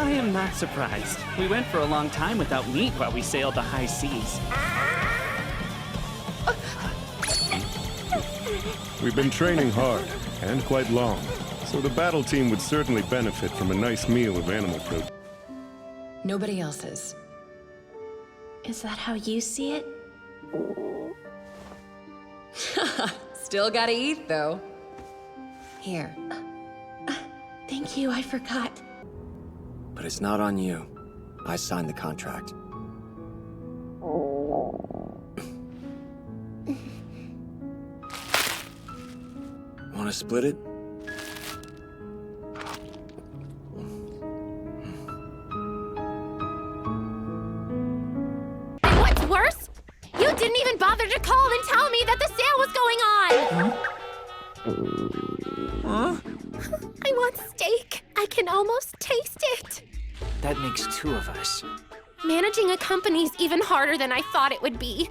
I am not surprised. We went for a long time without meat while we sailed the high seas. We've been training hard, and quite long, so the battle team would certainly benefit from a nice meal of animal protein. Nobody else's. Is that how you see it? Still gotta eat, though. Here. Thank you, I forgot. But it's not on you. I signed the contract. Want to split it? And what's worse? You didn't even bother to call and tell me that the sale was going on! Huh? I want steak. I can almost taste it. That makes two of us. Managing a company's even harder than I thought it would be.